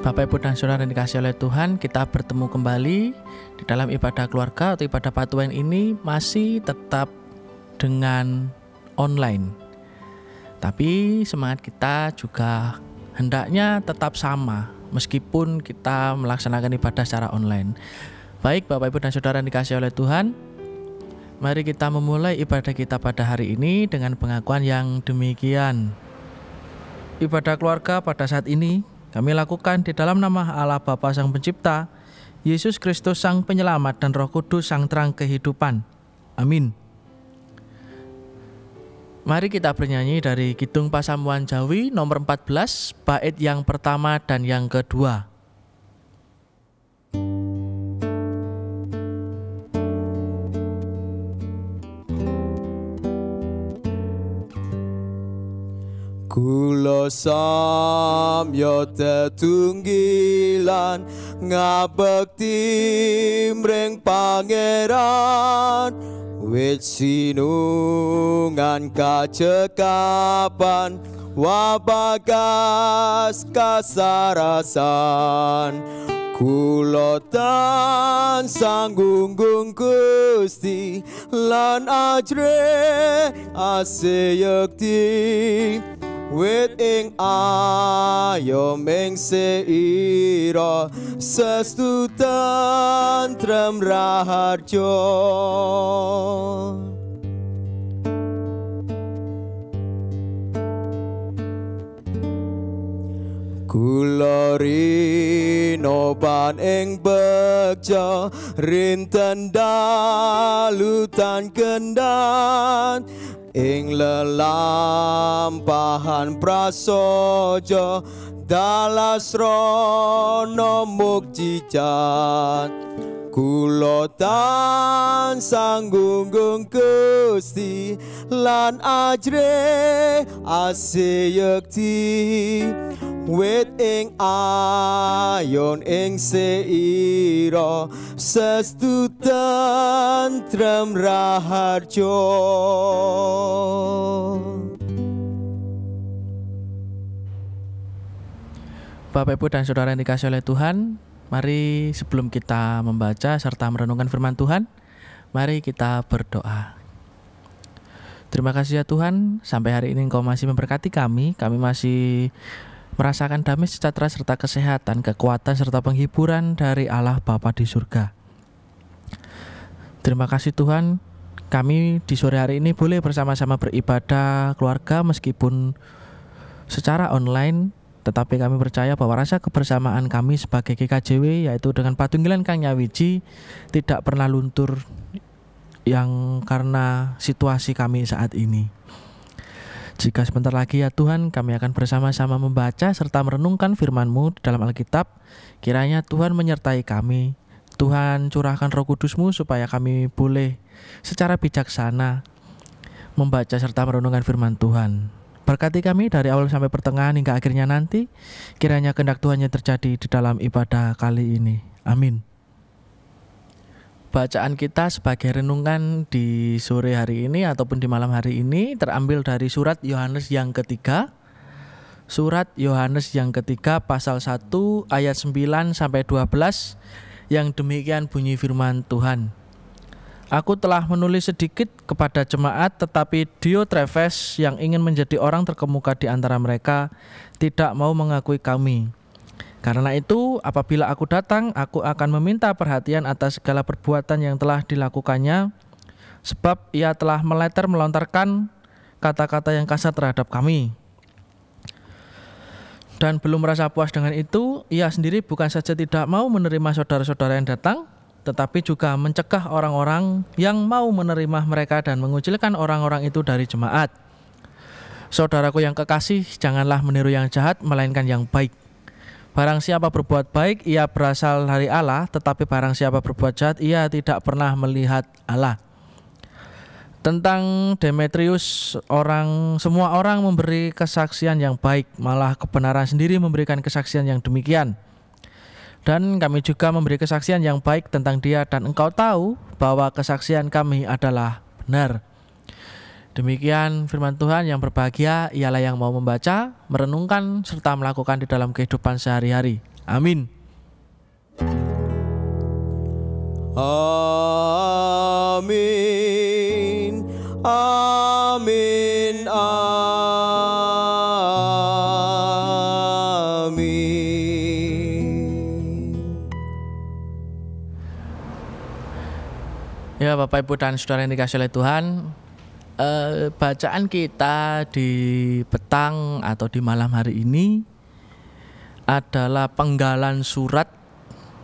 Bapak, Ibu, dan Saudara yang dikasihi oleh Tuhan, kita bertemu kembali di dalam ibadah keluarga atau ibadah Patuain ini masih tetap dengan online. Tapi semangat kita juga hendaknya tetap sama meskipun kita melaksanakan ibadah secara online. Baik Bapak, Ibu, dan Saudara yang dikasihi oleh Tuhan, mari kita memulai ibadah kita pada hari ini dengan pengakuan yang demikian. Ibadah keluarga pada saat ini kami lakukan di dalam nama Allah Bapa Sang Pencipta, Yesus Kristus Sang Penyelamat, dan Roh Kudus Sang Terang Kehidupan. Amin. Mari kita bernyanyi dari Kidung Pasamuan Jawi nomor 14, bait yang pertama dan yang kedua. Kula samya tetunggilan ngabekti mring Pangeran, wit sinungan kacekapan wabagas kasarasan. Kula tansah gunggung Gusti lan ajre aseyekti, wit ing ayom ing seira sestutan trem raharjo. Kula rinoban ing bekja rinten dalutan kendan, ing lelampahan prasojo dalas rono mukjizat. Kula tansah gunggung Gusti lan ajre aseyekti, wit ing ayon ing seira sestutan trem raharjo. Bapak, Ibu, dan Saudara yang dikasihi oleh Tuhan, mari sebelum kita membaca serta merenungkan firman Tuhan, mari kita berdoa. Terima kasih ya Tuhan, sampai hari ini Engkau masih memberkati kami masih merasakan damai sejahtera serta kesehatan, kekuatan serta penghiburan dari Allah Bapa di surga. Terima kasih Tuhan, kami di sore hari ini boleh bersama-sama beribadah keluarga meskipun secara online, tetapi kami percaya bahwa rasa kebersamaan kami sebagai GKJW, yaitu dengan Patunggilan Kang Nyawiji, tidak pernah luntur yang karena situasi kami saat ini. Jika sebentar lagi ya Tuhan, kami akan bersama-sama membaca serta merenungkan firman-Mu di dalam Alkitab, kiranya Tuhan menyertai kami. Tuhan curahkan Roh Kudus-Mu supaya kami boleh secara bijaksana membaca serta merenungkan firman Tuhan. Berkati kami dari awal sampai pertengahan hingga akhirnya nanti, kiranya kehendak Tuhan yang terjadi di dalam ibadah kali ini. Amin. Bacaan kita sebagai renungan di sore hari ini ataupun di malam hari ini terambil dari surat Yohanes yang ketiga. Surat Yohanes yang ketiga pasal 1 ayat 9 sampai 12, yang demikian bunyi firman Tuhan. Aku telah menulis sedikit kepada jemaat, tetapi Diotrefes yang ingin menjadi orang terkemuka di antara mereka tidak mau mengakui kami. Karena itu, apabila aku datang, aku akan meminta perhatian atas segala perbuatan yang telah dilakukannya, sebab ia telah melontarkan kata-kata yang kasar terhadap kami. Dan belum merasa puas dengan itu, ia sendiri bukan saja tidak mau menerima saudara-saudara yang datang, tetapi juga mencegah orang-orang yang mau menerima mereka dan mengucilkan orang-orang itu dari jemaat. Saudaraku yang kekasih, janganlah meniru yang jahat, melainkan yang baik. Barang siapa berbuat baik, ia berasal dari Allah, tetapi barang siapa berbuat jahat, ia tidak pernah melihat Allah. Tentang Demetrius, semua orang memberi kesaksian yang baik, malah kebenaran sendiri memberikan kesaksian yang demikian. Dan kami juga memberi kesaksian yang baik tentang dia, dan engkau tahu bahwa kesaksian kami adalah benar. Demikian firman Tuhan. Yang berbahagia ialah yang mau membaca, merenungkan, serta melakukan di dalam kehidupan sehari-hari. Amin. Amin. Amin. Amin. Ya Bapak Ibu dan Saudara yang dikasihi oleh Tuhan, bacaan kita di petang atau di malam hari ini adalah penggalan surat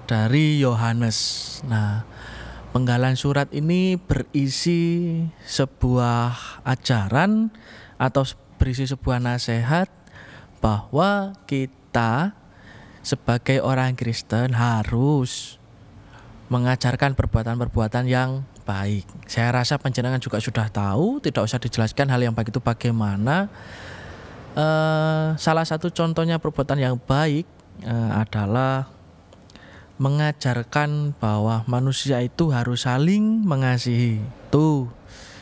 dari Yohanes. Nah, penggalan surat ini berisi sebuah ajaran atau berisi sebuah nasihat bahwa kita sebagai orang Kristen harus mengajarkan perbuatan-perbuatan yang baik. Saya rasa panjenengan juga sudah tahu, tidak usah dijelaskan hal yang baik itu bagaimana. Salah satu contohnya perbuatan yang baik adalah mengajarkan bahwa manusia itu harus saling mengasihi.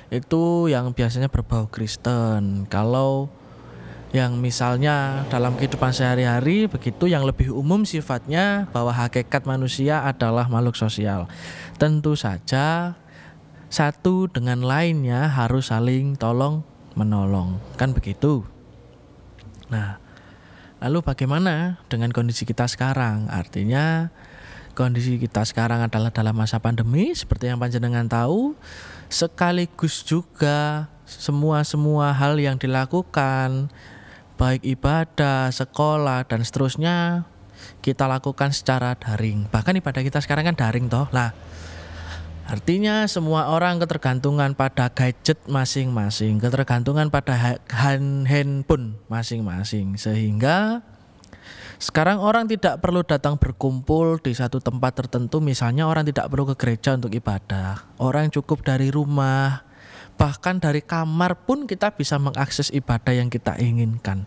Itu yang biasanya berbau Kristen. Kalau yang misalnya dalam kehidupan sehari-hari begitu, yang lebih umum sifatnya bahwa hakikat manusia adalah makhluk sosial. Tentu saja satu dengan lainnya harus saling tolong menolong, kan begitu. Nah, lalu bagaimana dengan kondisi kita sekarang? Artinya kondisi kita sekarang adalah dalam masa pandemi seperti yang panjenengan tahu, sekaligus juga semua hal yang dilakukan baik ibadah, sekolah dan seterusnya kita lakukan secara daring. Bahkan ibadah kita sekarang kan daring toh. Lah, artinya semua orang ketergantungan pada gadget masing-masing, ketergantungan pada handphone masing-masing, sehingga sekarang orang tidak perlu datang berkumpul di satu tempat tertentu. Misalnya orang tidak perlu ke gereja untuk ibadah. Orang cukup dari rumah, bahkan dari kamar pun kita bisa mengakses ibadah yang kita inginkan.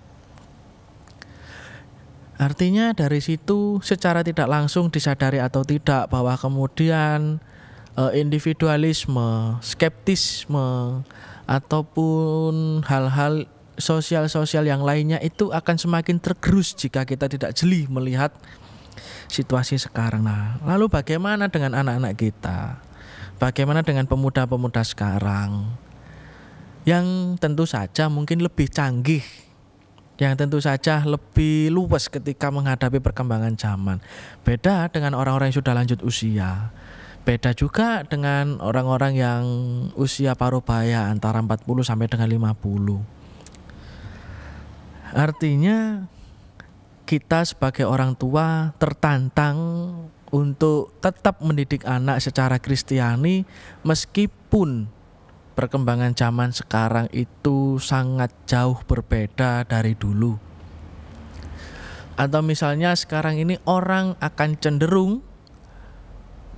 Artinya dari situ secara tidak langsung disadari atau tidak bahwa kemudian individualisme, skeptisme ataupun hal-hal sosial yang lainnya itu akan semakin tergerus jika kita tidak jeli melihat situasi sekarang. Nah, lalu bagaimana dengan anak-anak kita? Bagaimana dengan pemuda-pemuda sekarang yang tentu saja mungkin lebih canggih, yang tentu saja lebih luwes ketika menghadapi perkembangan zaman. Beda dengan orang-orang yang sudah lanjut usia. Beda juga dengan orang-orang yang usia paruh baya antara 40 sampai dengan 50. Artinya kita sebagai orang tua tertantang untuk tetap mendidik anak secara Kristiani meskipun perkembangan zaman sekarang itu sangat jauh berbeda dari dulu. Atau misalnya sekarang ini orang akan cenderung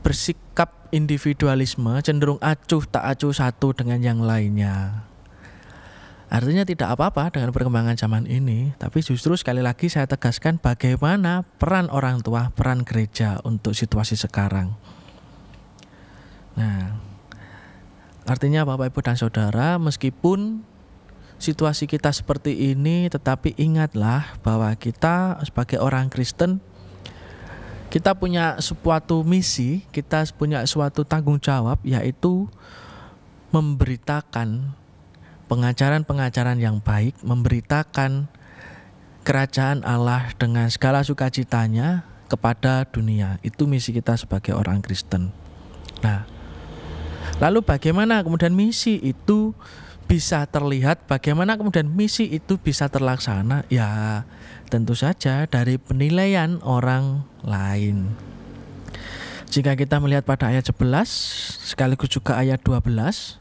bersikap individualisme, cenderung acuh tak acuh satu dengan yang lainnya. Artinya tidak apa-apa dengan perkembangan zaman ini, tapi justru sekali lagi saya tegaskan bagaimana peran orang tua, peran gereja untuk situasi sekarang. Nah, artinya Bapak Ibu dan Saudara, meskipun situasi kita seperti ini, tetapi ingatlah bahwa kita sebagai orang Kristen, kita punya suatu misi, kita punya suatu tanggung jawab, yaitu memberitakan pengajaran-pengajaran yang baik, memberitakan kerajaan Allah dengan segala sukacitanya kepada dunia. Itu misi kita sebagai orang Kristen. Nah, lalu bagaimana kemudian misi itu bisa terlihat, bagaimana kemudian misi itu bisa terlaksana? Ya, tentu saja dari penilaian orang lain. Jika kita melihat pada ayat 11 sekaligus juga ayat 12,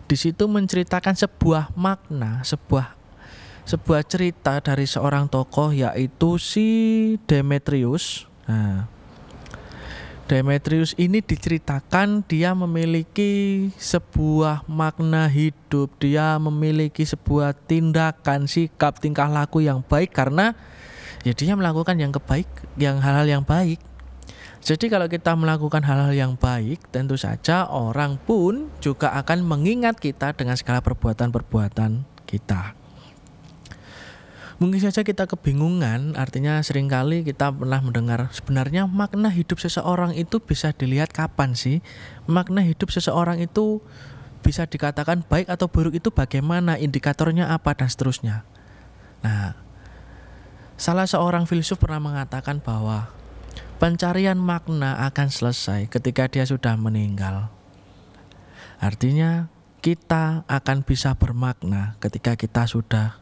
di situ menceritakan sebuah makna, sebuah cerita dari seorang tokoh, yaitu si Demetrius. Nah, Demetrius ini diceritakan dia memiliki sebuah makna hidup, dia memiliki sebuah tindakan, sikap, tingkah laku yang baik karena ya dia melakukan hal-hal yang baik. Jadi kalau kita melakukan hal-hal yang baik, tentu saja orang pun juga akan mengingat kita dengan segala perbuatan-perbuatan kita. Mungkin saja kita kebingungan, artinya seringkali kita pernah mendengar sebenarnya makna hidup seseorang itu bisa dilihat kapan sih? Makna hidup seseorang itu bisa dikatakan baik atau buruk itu bagaimana, indikatornya apa dan seterusnya. Nah, salah seorang filsuf pernah mengatakan bahwa pencarian makna akan selesai ketika dia sudah meninggal. Artinya kita akan bisa bermakna ketika kita sudah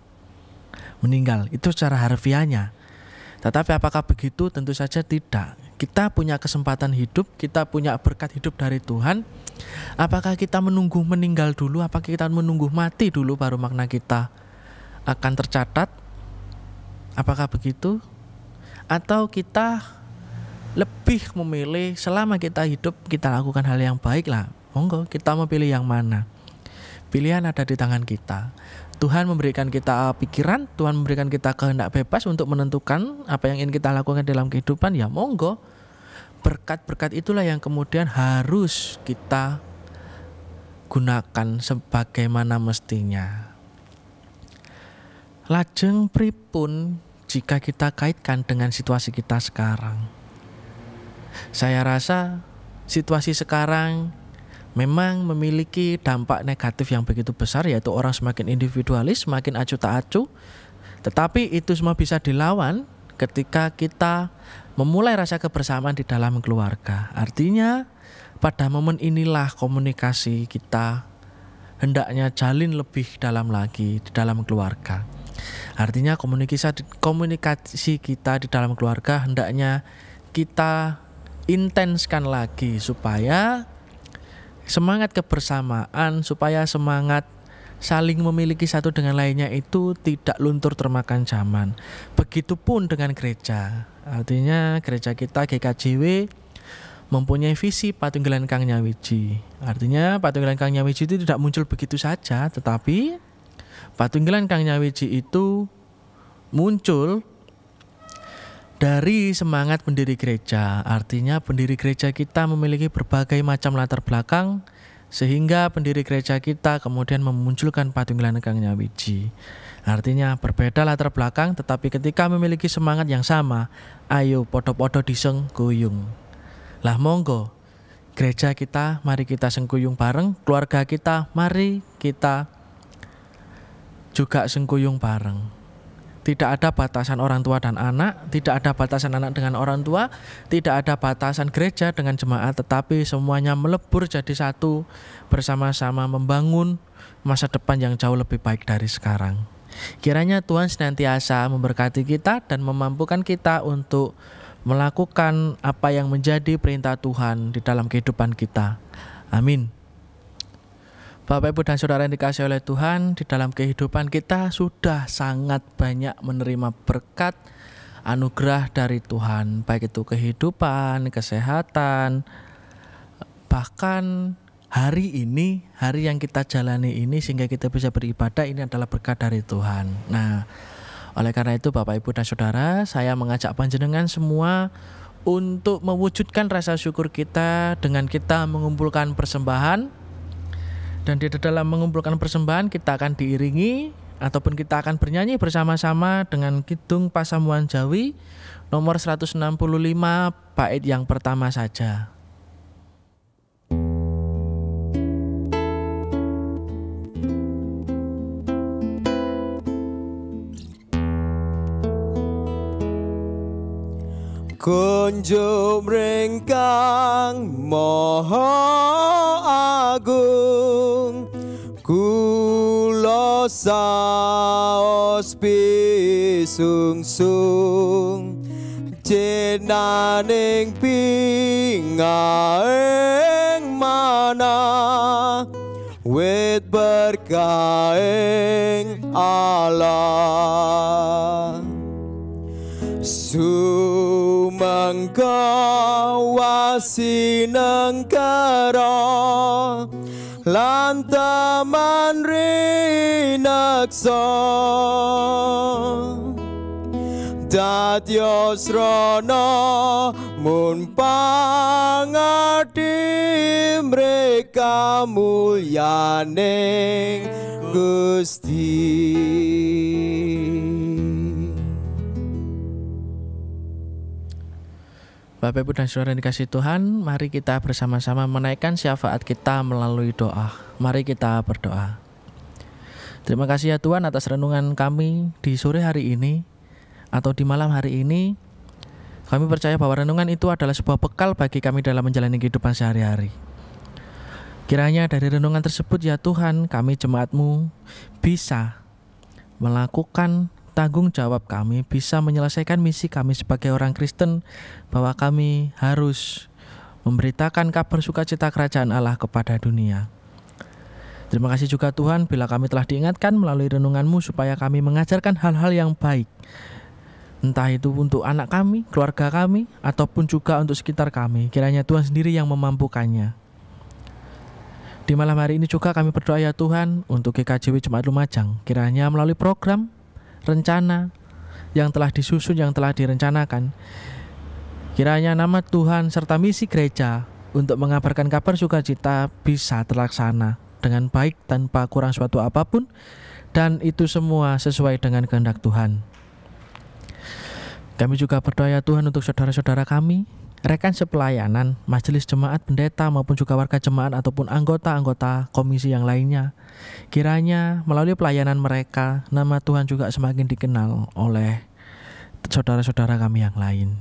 meninggal, itu secara harfiahnya. Tetapi apakah begitu? Tentu saja tidak. Kita punya kesempatan hidup, kita punya berkat hidup dari Tuhan. Apakah kita menunggu meninggal dulu? Apakah kita menunggu mati dulu baru makna kita akan tercatat? Apakah begitu? Atau kita lebih memilih selama kita hidup kita lakukan hal yang baik lah. Monggo, kita mau pilih yang mana? Pilihan ada di tangan kita. Tuhan memberikan kita pikiran, Tuhan memberikan kita kehendak bebas untuk menentukan apa yang ingin kita lakukan dalam kehidupan, ya monggo. Berkat-berkat itulah yang kemudian harus kita gunakan sebagaimana mestinya. Lajeng pripun jika kita kaitkan dengan situasi kita sekarang? Saya rasa situasi sekarang memang memiliki dampak negatif yang begitu besar, yaitu orang semakin individualis, semakin acuh tak acuh. Tetapi itu semua bisa dilawan ketika kita memulai rasa kebersamaan di dalam keluarga. Artinya pada momen inilah komunikasi kita hendaknya jalin lebih dalam lagi di dalam keluarga. Artinya komunikasi kita di dalam keluarga hendaknya kita intenskan lagi supaya semangat kebersamaan, supaya semangat saling memiliki satu dengan lainnya itu tidak luntur termakan zaman. Begitupun dengan gereja. Artinya gereja kita GKJW mempunyai visi Patunggilan Kang Nyawiji. Artinya Patunggilan Kang Nyawiji itu tidak muncul begitu saja, tetapi Patunggilan Kang Nyawiji itu muncul dari semangat pendiri gereja. Artinya pendiri gereja kita memiliki berbagai macam latar belakang, sehingga pendiri gereja kita kemudian memunculkan Patunggilan Kang Nyawiji. Artinya berbeda latar belakang, tetapi ketika memiliki semangat yang sama, ayo podo-podo diseng kuyung. Lah monggo, gereja kita mari kita sengkuyung bareng, keluarga kita mari kita juga sengkuyung bareng. Tidak ada batasan orang tua dan anak, tidak ada batasan anak dengan orang tua, tidak ada batasan gereja dengan jemaat, tetapi semuanya melebur jadi satu, bersama-sama membangun masa depan yang jauh lebih baik dari sekarang. Kiranya Tuhan senantiasa memberkati kita dan memampukan kita untuk melakukan apa yang menjadi perintah Tuhan di dalam kehidupan kita. Amin. Bapak, Ibu, dan Saudara yang dikasihi oleh Tuhan, di dalam kehidupan kita sudah sangat banyak menerima berkat anugerah dari Tuhan, baik itu kehidupan, kesehatan, bahkan hari ini, hari yang kita jalani ini sehingga kita bisa beribadah, ini adalah berkat dari Tuhan. Nah, oleh karena itu Bapak, Ibu, dan Saudara, saya mengajak panjenengan semua untuk mewujudkan rasa syukur kita dengan kita mengumpulkan persembahan. Dan di dalam mengumpulkan persembahan kita akan diiringi ataupun kita akan bernyanyi bersama-sama dengan Kidung Pasamuan Jawi nomor 165 bait yang pertama saja. Kunjung ringkang Maha Agung, kula saos pisungsung, jenaning pingaing mana, wit berkaing Allah. Sumangga wasinengkara lan taman rineksa, dadya srana mun pangati mreka mulyaning Gusti. Bapak Ibu dan Saudara yang dikasihi Tuhan, mari kita bersama-sama menaikkan syafaat kita melalui doa. Mari kita berdoa. Terima kasih ya Tuhan atas renungan kami di sore hari ini atau di malam hari ini. Kami percaya bahwa renungan itu adalah sebuah bekal bagi kami dalam menjalani kehidupan sehari-hari. Kiranya dari renungan tersebut ya Tuhan, kami jemaat-Mu bisa melakukan tanggung jawab kami, bisa menyelesaikan misi kami sebagai orang Kristen, bahwa kami harus memberitakan kabar sukacita kerajaan Allah kepada dunia. Terima kasih juga Tuhan bila kami telah diingatkan melalui renungan-Mu supaya kami mengajarkan hal-hal yang baik, entah itu untuk anak kami, keluarga kami, ataupun juga untuk sekitar kami. Kiranya Tuhan sendiri yang memampukannya. Di malam hari ini juga kami berdoa ya Tuhan untuk GKJW Jemaat Lumajang. Kiranya melalui program, rencana yang telah disusun, yang telah direncanakan, kiranya nama Tuhan serta misi gereja untuk mengabarkan kabar sukacita bisa terlaksana dengan baik tanpa kurang suatu apapun, dan itu semua sesuai dengan kehendak Tuhan. Kami juga berdoa ya Tuhan untuk saudara-saudara kami, rekan sepelayanan, majelis jemaat, pendeta maupun juga warga jemaat ataupun anggota-anggota komisi yang lainnya. Kiranya melalui pelayanan mereka, nama Tuhan juga semakin dikenal oleh saudara-saudara kami yang lain.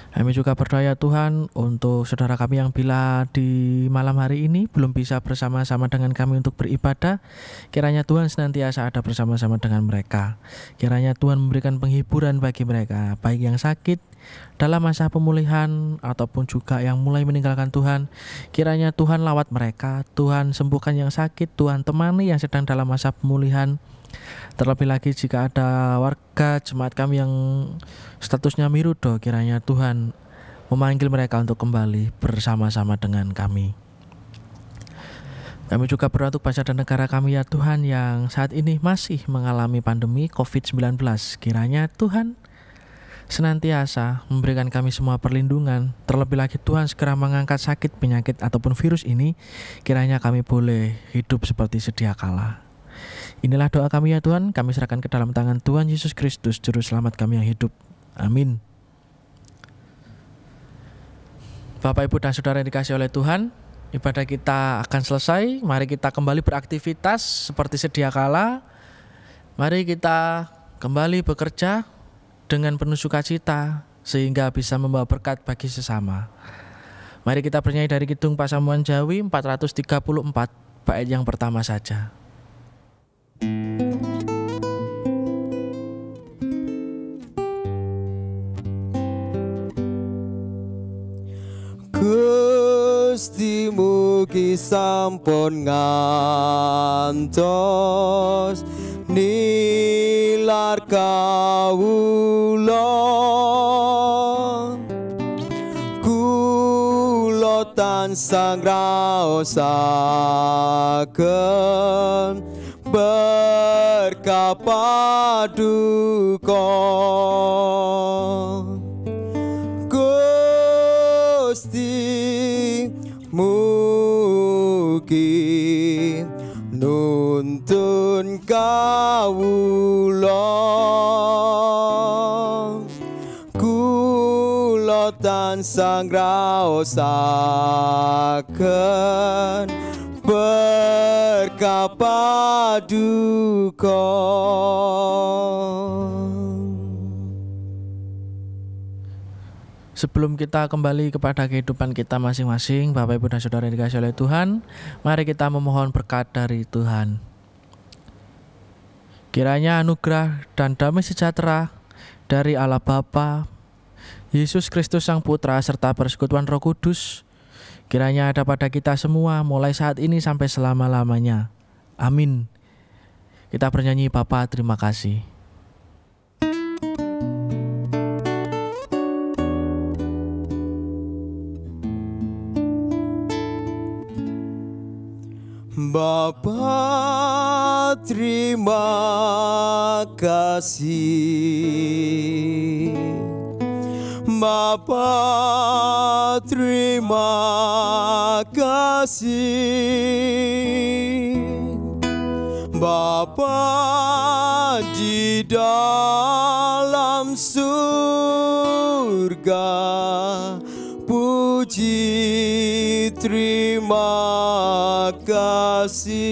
Kami juga berdoa ya Tuhan untuk saudara kami yang bila di malam hari ini belum bisa bersama-sama dengan kami untuk beribadah. Kiranya Tuhan senantiasa ada bersama-sama dengan mereka. Kiranya Tuhan memberikan penghiburan bagi mereka, baik yang sakit dalam masa pemulihan ataupun juga yang mulai meninggalkan Tuhan. Kiranya Tuhan lawat mereka, Tuhan sembuhkan yang sakit, Tuhan temani yang sedang dalam masa pemulihan. Terlebih lagi jika ada warga jemaat kami yang statusnya mirudo, kiranya Tuhan memanggil mereka untuk kembali bersama-sama dengan kami. Kami juga berdoa untuk bangsa dan negara kami ya Tuhan yang saat ini masih mengalami pandemi COVID-19. Kiranya Tuhan senantiasa memberikan kami semua perlindungan. Terlebih lagi Tuhan segera mengangkat sakit, penyakit ataupun virus ini. Kiranya kami boleh hidup seperti sedia kala. Inilah doa kami ya Tuhan, kami serahkan ke dalam tangan Tuhan Yesus Kristus, Juru Selamat kami yang hidup. Amin. Bapak, Ibu, dan Saudara yang dikasihi oleh Tuhan, ibadah kita akan selesai. Mari kita kembali beraktivitas seperti sedia kala. Mari kita kembali bekerja dengan penuh sukacita sehingga bisa membawa berkat bagi sesama. Mari kita bernyanyi dari Kidung Pasamuan Jawi 434, bait yang pertama saja. Gusti mugi sampun ngantos nilar kawula, kula tansah ngraosaken berkah paduka. Gusti mugi nuntun kawula, kula tansah ngraosaken berkah paduka. Sebelum kita kembali kepada kehidupan kita masing-masing, Bapak, Ibu, dan Saudara yang dikasihi oleh Tuhan, mari kita memohon berkat dari Tuhan. Kiranya anugerah dan damai sejahtera dari Allah Bapa, Yesus Kristus Sang Putra, serta persekutuan Roh Kudus, kiranya ada pada kita semua mulai saat ini sampai selama-lamanya. Amin. Kita bernyanyi Bapa terima kasih. Bapa terima kasih, Bapa terima kasih, Bapa di dalam surga, surga. Puji terima kasih.